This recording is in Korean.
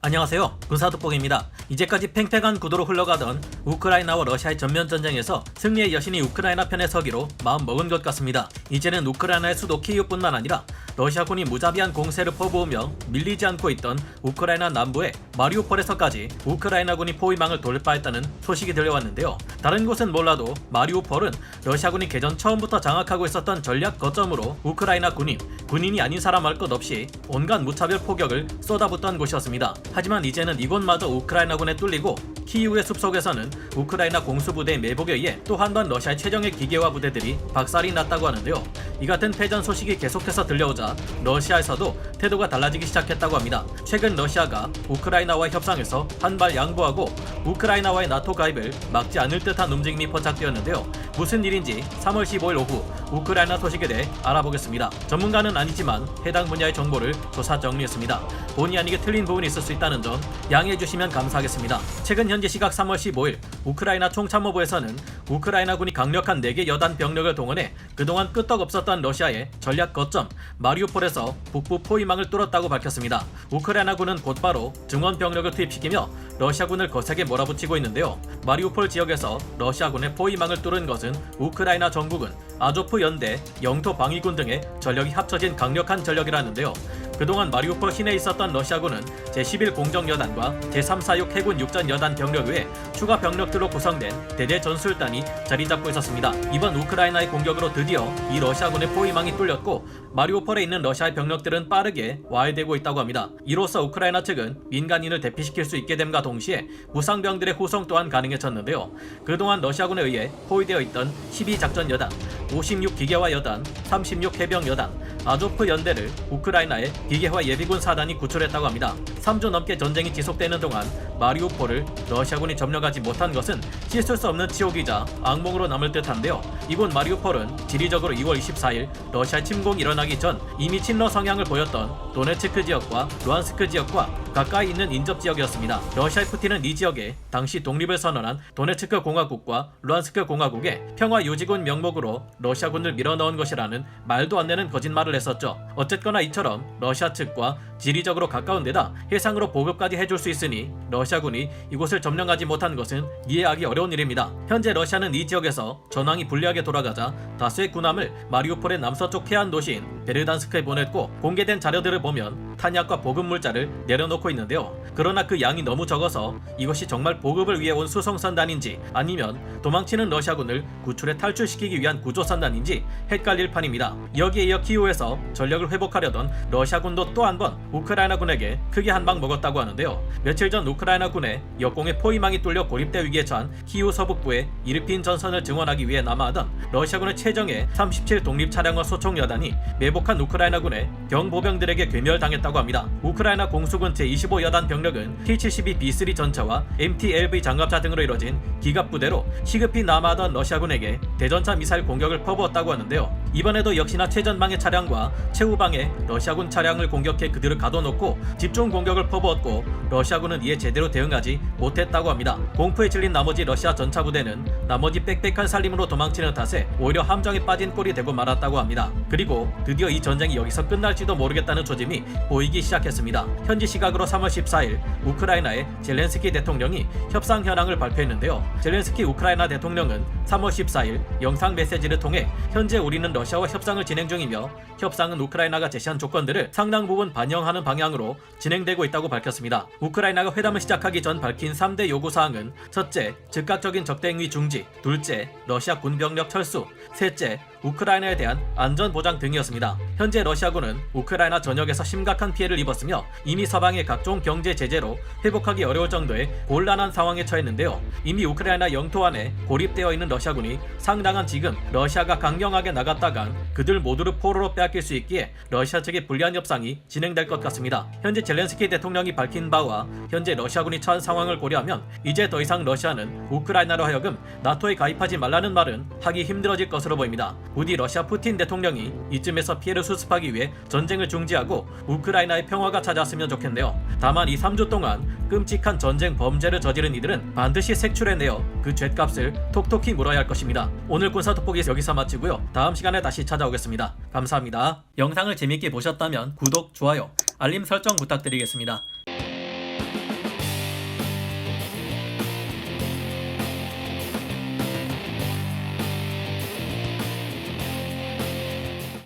안녕하세요. 군사돋보기입니다. 이제까지 팽팽한 구도로 흘러가던 우크라이나와 러시아의 전면전쟁에서 승리의 여신이 우크라이나 편에 서기로 마음먹은 것 같습니다. 이제는 우크라이나의 수도 키이우뿐만 아니라 러시아군이 무자비한 공세를 퍼부으며 밀리지 않고 있던 우크라이나 남부의 마리우폴에서까지 우크라이나군이 포위망을 돌파했다는 소식이 들려왔는데요. 다른 곳은 몰라도 마리우폴은 러시아군이 개전 처음부터 장악하고 있었던 전략 거점으로 우크라이나 군인이 아닌 사람 할 것 없이 온갖 무차별 포격을 쏟아붓던 곳이었습니다. 하지만 이제는 이곳마저 우크라이나군에 뚫리고 키이우의 숲속에서는 우크라이나 공수부대의 매복에 의해 또 한 번 러시아의 최정예 기계화 부대들이 박살이 났다고 하는데요. 이 같은 패전 소식이 계속해서 들려오자 러시아에서도 태도가 달라지기 시작했다고 합니다. 최근 러시아가 우크라이나와의 협상에서 한 발 양보하고 우크라이나와의 나토 가입을 막지 않을 듯한 움직임이 포착되었는데요. 무슨 일인지 3월 15일 오후 우크라이나 소식에 대해 알아보겠습니다. 전문가는 아니지만 해당 분야의 정보를 조사 정리했습니다. 본의 아니게 틀린 부분이 있을 수 있다는 점 양해해 주시면 감사하겠습니다. 최근 현지 시각 3월 15일 우크라이나 총참모부에서는 우크라이나군이 강력한 4개 여단 병력을 동원해 그동안 끄떡없었던 러시아의 전략 거점 마리우폴에서 북부 포위망을 뚫었다고 밝혔습니다. 우크라이나군은 곧바로 증원 병력을 투입시키며 러시아군을 거세게 몰아붙이고 있는데요. 마리우폴 지역에서 러시아군의 포위망을 뚫은 것은 우크라이나 정부군, 아조프 연대, 영토 방위군 등의 전력이 합쳐진 강력한 전력이라는데요. 그동안 마리우폴 시내에 있었던 러시아군은 제11 공정여단과 제346 해군 육전여단 병력 외에 추가 병력들로 구성된 대대 전술단이 자리잡고 있었습니다. 이번 우크라이나의 공격으로 드디어 이 러시아군의 포위망이 뚫렸고 마리우폴에 있는 러시아의 병력들은 빠르게 와해되고 있다고 합니다. 이로써 우크라이나 측은 민간인을 대피시킬 수 있게 됨과 동시에 무상병들의 후송 또한 가능해졌는데요. 그동안 러시아군에 의해 포위되어 있던 12작전여단, 56 기계화 여단, 36 해병 여단, 아조프 연대를 우크라이나의 기계화 예비군 사단이 구출했다고 합니다. 3주 넘게 전쟁이 지속되는 동안 마리우폴을 러시아군이 점령하지 못한 것은 씻을 수 없는 치욕이자 악몽으로 남을 듯한데요. 이곳 마리우폴은 지리적으로 2월 24일 러시아 침공이 일어나기 전 이미 친러 성향을 보였던 도네츠크 지역과 루안스크 지역과 가까이 있는 인접 지역이었습니다. 러시아의 푸틴은 이 지역에 당시 독립을 선언한 도네츠크 공화국과 루안스크 공화국의 평화 유지군 명목으로 러시아군을 밀어넣은 것이라는 말도 안 되는 거짓말을 했었죠. 어쨌거나 이처럼 러시아 측과 지리적으로 가까운 데다 해상으로 보급까지 해줄 수 있으니 러시아군이 이곳을 점령하지 못한 것은 이해하기 어려운 일입니다. 현재 러시아는 이 지역에서 전황이 불리하게 돌아가자 다수의 군함을 마리우폴의 남서쪽 해안 도시인 베르단스크에 보냈고 공개된 자료들을 보면 탄약과 보급 물자를 내려놓고 있는데요. 그러나 그 양이 너무 적어서 이것이 정말 보급을 위해 온 수송선단인지 아니면 도망치는 러시아군을 구출해 탈출시키기 위한 구조선단인지 헷갈릴 판입니다. 여기에 이어 키이우에서 전력을 회복하려던 러시아군도 또 한 번 우크라이나군에게 크게 한 방 먹었다고 하는데요. 며칠 전 우크라이나군의 역공의 포위망이 뚫려 고립대 위기에 처한 키이우 서북부의 이르핀 전선을 증원하기 위해 남아하던 러시아군의 최정예 37 독립 차량화 소총 여단이 매복한 우크라이나군의 경보병들에게 괴멸당했다고 합니다. 우크라이나 공수군 제25 여단 병력은 T-72B3 전차와 MT-LV 장갑차 등으로 이뤄진 기갑부대로 시급히 남아하던 러시아군에게 대전차 미사일 공격을 퍼부었다고 하는데요. 이번에도 역시나 최전방의 차량과 최후방의 러시아군 차량을 공격해 그들을 가둬놓고 집중 공격을 퍼부었고 러시아군은 이에 제대로 대응하지 못했다고 합니다. 공포에 질린 나머지 러시아 전차부대는 나머지 빽빽한 살림으로 도망치는 탓에 오히려 함정에 빠진 꼴이 되고 말았다고 합니다. 그리고 드디어 이 전쟁이 여기서 끝날지도 모르겠다는 조짐이 보이기 시작했습니다. 현지 시각으로 3월 14일 우크라이나의 젤렌스키 대통령이 협상 현황을 발표했는데요. 젤렌스키 우크라이나 대통령은 3월 14일 영상 메시지를 통해 현재 우리는 러시아와 협상을 진행 중이며 협상은 우크라이나가 제시한 조건들을 상당 부분 반영하는 방향으로 진행되고 있다고 밝혔습니다. 우크라이나가 회담을 시작하기 전 밝힌 3대 요구사항은 첫째, 즉각적인 적대행위 중지, 둘째, 러시아 군병력 철수, 셋째, 우크라이나에 대한 안전보장 등이었습니다. 현재 러시아군은 우크라이나 전역에서 심각한 피해를 입었으며 이미 서방의 각종 경제 제재로 회복하기 어려울 정도의 곤란한 상황에 처했는데요. 이미 우크라이나 영토 안에 고립되어 있는 러시아군이 상당한 지금 러시아가 강경하게 나갔다간 그들 모두를 포로로 빼앗길 수 있기에 러시아 측의 불리한 협상이 진행될 것 같습니다. 현재 젤렌스키 대통령이 밝힌 바와 현재 러시아군이 처한 상황을 고려하면 이제 더 이상 러시아는 우크라이나로 하여금 나토에 가입하지 말라는 말은 하기 힘들어질 것으로 보입니다. 부디 러시아 푸틴 대통령이 이쯤에서 피해를 수습하기 위해 전쟁을 중지하고 우크라이나의 평화가 찾아왔으면 좋겠네요. 다만 이 3주 동안 끔찍한 전쟁 범죄를 저지른 이들은 반드시 색출해내어 그 죗값을 톡톡히 물어야 할 것입니다. 오늘 군사돋보기 여기서 마치고요. 다음 시간에 다시 찾아오겠습니다. 감사합니다. 영상을 재밌게 보셨다면 구독, 좋아요, 알림 설정 부탁드리겠습니다.